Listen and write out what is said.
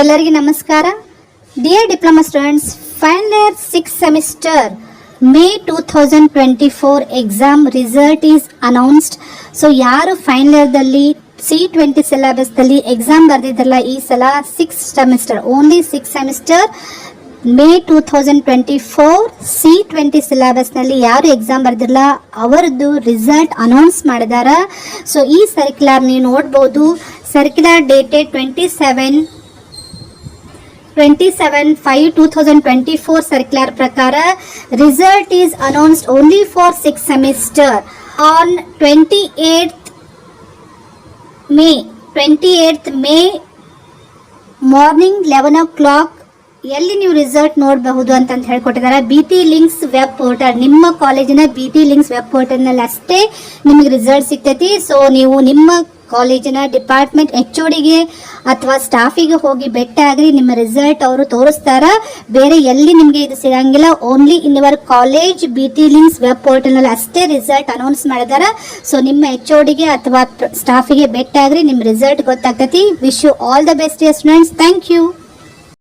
ಎಲ್ಲರಿಗೂ ನಮಸ್ಕಾರ. Dear diploma students, final year 6th semester May 2024 exam result is announced. So ಯಾರು final ಇಯರ್ದಲ್ಲಿ C20 ಸಿಲೆಬಸ್ದಲ್ಲಿ exam ಬರೆದಿದ್ದಲ್ಲ, ಈ ಸಲ 6th semester, only 6th semester May 2024 C20 ಸಿಲೆಬಸ್ನಲ್ಲಿ ಯಾರು exam ಬರೆದಿರಲ್ಲ ಅವರದ್ದು result announce ಮಾಡಿದಾರ. So ಈ ಸರ್ಕ್ಯುಲರ್ ನೀವು ನೋಡ್ಬೋದು. ಸರ್ಕ್ಯುಲರ್ ಡೇಟೆಡ್ 27/5/2024 ಸರ್ಕ್ಯುಲರ್ ಪ್ರಕಾರ result is announced only for 6th semester on 28th May morning 11 o'clock. ಎಲ್ಲಿ ನೀವು ರಿಸಲ್ಟ್ ನೋಡಬಹುದು ಅಂತ ಹೇಳ್ಕೊಟ್ಟಿದ್ದಾರೆ. BT ಲಿಂಕ್ಸ್ ವೆಬ್ ಪೋರ್ಟಲ್, ನಿಮ್ಮ ಕಾಲೇಜಿನ BT ಲಿಂಕ್ಸ್ ವೆಬ್ ಪೋರ್ಟಲ್ನಲ್ಲಿ ಅಷ್ಟೇ ನಿಮಗೆ ರಿಸಲ್ಟ್ ಸಿಗ್ತೈತಿ. ಸೊ ನೀವು ನಿಮ್ಮ ಕಾಲೇಜಿನ ಡಿಪಾರ್ಟ್ಮೆಂಟ್ HODಗೆ ಅಥವಾ ಸ್ಟಾಫಿಗೆ ಹೋಗಿ ಭೇಟಿ ಆಗ್ರಿ, ನಿಮ್ಮ ರಿಸಲ್ಟ್ ಅವರು ತೋರಿಸ್ತಾರ. ಬೇರೆ ಎಲ್ಲಿ ನಿಮಗೆ ಇದು ಸಿಗಂಗಿಲ್ಲ. Only in your college BT links web ಪೋರ್ಟಲ್ನಲ್ಲಿ ಅಷ್ಟೇ ರಿಸಲ್ಟ್ ಅನೌನ್ಸ್ ಮಾಡಿದಾರ. ಸೊ ನಿಮ್ಮ HODಗೆ ಅಥವಾ ಸ್ಟಾಫಿಗೆ ಭೇಟಿ ಆಗ್ರಿ, ನಿಮ್ಮ ರಿಸಲ್ಟ್ ಗೊತ್ತಾಗ್ತೈತಿ. Wish you all the best dear students. Thank you.